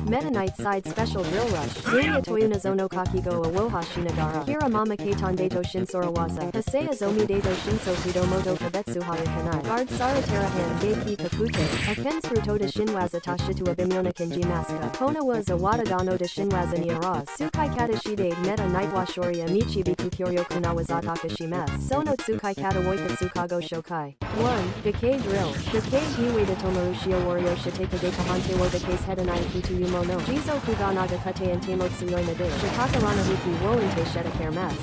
Meta Night Side Special Drill Rush. Zuya Toyuna Zono Kakigo Awoha Shinagara. Hira Mama Keitan Dato Shinsorawaza. Hasea Zomi Dato Shinso Moto Kabetsu Hayakanai. Guard Saratera Han Geiki Kakute. Aken Frutoda Shinwaza Tashitu Abimyona Kenji Maska. Kona was Awada Gano to Shinwaza Niaraz. Sukai Kata Shide Meta Night Washori Amichi Biku Kyoryo Kunawazataka Shimas. Sono Tsukai Kata Woika Tsukago Shokai. 1. Gakei Drill. Gakei Hiwe de Tomarushio Wario Shiteka de Kahante wo Gakeis Hedanai Kitu Yumono. Jizo Kuganaga Kate and Tamotsuyo Nade. Shitaka Rana Wiki Wo Inte Sheta Kermas.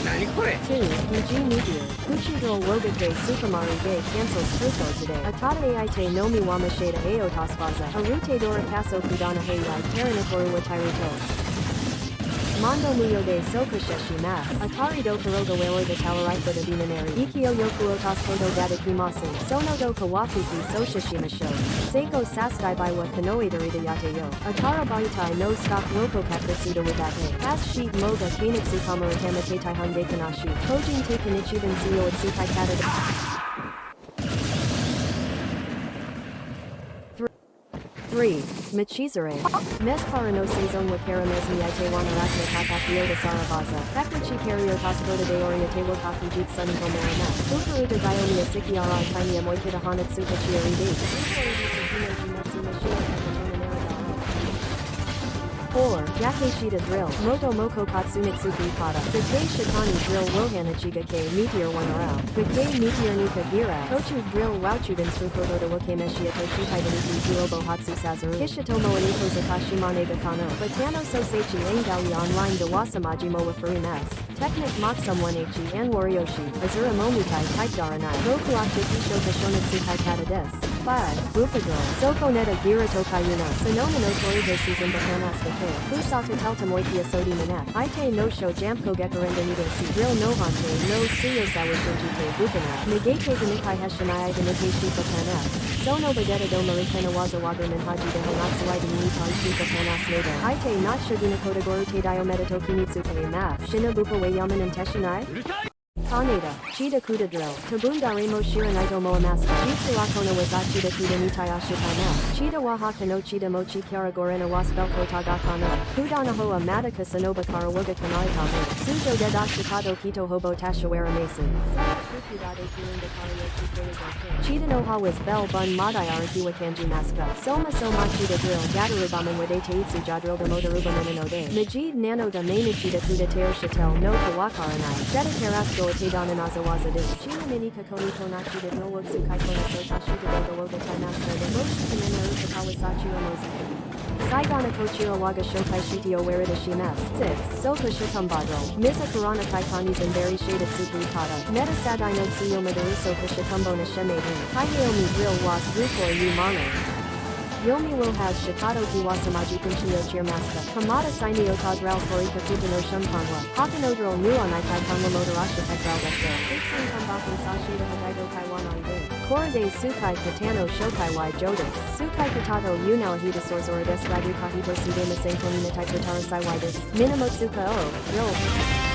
何これ 2. Muji Meteor. Kuchidro Wogake Sukamari Gay cancels Fruko today. Atada Aite Nomi Wamasheda Aotasfaza. Arute Dora Kaso Kudana Haywai Karanikoru Watairuto. Mondo Muyo de Sokusheshi Mas. Atari do Kuroga Wewe de Talaraifa de Binanari. Ikio Yoku Otas Kodo Dada Kimasu. Sono do Kawakuki Soshishima Show. Seiko Sastai Baiwa Kanoe Dorida Yate Yo. Atara Baitai no Stock Roko Kakritsuda Wadate. As Sheet Moga Kinitsu Kamaru Hamate Taihande Kanashi. Kojin Te Kanichiban Suyo Atsukai Kata. 3. Machizare. Mespara no seizon wakara mesmiate wanaratne kakakioda sarabaza. Kakrichi kario taskoda de oriate wakaku jit sunko marana. Fukuruta dionia sikiara tainia moikita hanatsuka chiari. 4. Yakeshita Drill. Moto Moko Katsunitsuki Kata. Gakei Shitani Drill Wohanachiga K. Meteor Wanarao. Gakei Meteor Nika Gira. Kochu Drill Wauchudan Tsukoto de Wakemeshi Atoshitai Deniki Zuobo Hatsu Sazuru. Kishitomo Aniko Zakashimane Gakano. Batano Soseichi Angali Online de Wasamajimo Wafurimas. Technic Maksum 1H and Warioshi. Azura Momukai Type Daranai. Goku Akikisho Kashonitsukai Kata Des. 5. Bupadrol. Soko Neta Gira Tokayuna. Sonoma no Torigo Season Bakanas Kate. Fusaka Telta Moikia Sodi Manak. Ite no Sho Jamko Gekarenda Nidasi. Drill no Hante. No Suyosawa Shinjite Bukana. Negate Nikai Heshanai Denike Shifa Panas. Sono Bageta do Marikana Wazawaga Minhaji de Hanatsuai de Nitan Shifa Panas Neda. Ite not Shoguna Kodagoru Te Diomedato Kinitsuke Ma. Shinabupa Wayaman and Teshinai? Kaneda, Chida Kuda Drill, Tabunda Remo Shiranaito Moamaska, Jitsu Akona Wazachida Kuda Nitayashi Kana, Chida Wahaka no Chida Mochi Kyaragorena Wasbelko Tagakana, Kudana Hoa Madaka Sanoba Karawaga Kanaitama, Sujo Deda Shikato Kito Hobo Tashawara Mason. Chida Noha was Bell Bun Madai Arakiwa Kanji Maska, Soma Soma Chida Drill, Gadarubaman Wade Teitsu Jadril the Modarubaman Ode, Majid Nano da Mainichida Kuda Ter Shatel no Kawakaranai, Jetta Terasko Tadana Nazawaza de Shina Mini Kakoni Tonachi de Nowotsu Kaikona Sotashi de Doga Tainasta de Moshi Kanena Uka Kawasachi Onozuki. Saigana Kochiro Waga Shokai Shitio Werida Shimas. 6. Soka Shitumbadro. Misa Kurana Kaikanis and Berry Shaded Tsukuri Kata. Meta Sadai no Tsuyoma Deruso Kashitumbo Nishemeden. Kaiheomi Drill Was Ruko Yu Mano. Yomi will has Shikato Kiwasamaji Kunchiyo Chirmaska. Kamada Sainio Tazral Forika Kutano Shumpanwa. Hakanodro Nuanai Kaikanga Motorasha Tekral Vesho. Fixing Kambakan Sashida Hagaido Kaiwan on Day. Korade Sukai Katano Shokai Y Jodas. Sukai Katato Yunao Hidasors or Des Radu Kahito Sudema Senkonina Taikotara Saiwidis. Minamotsuka O. Drill.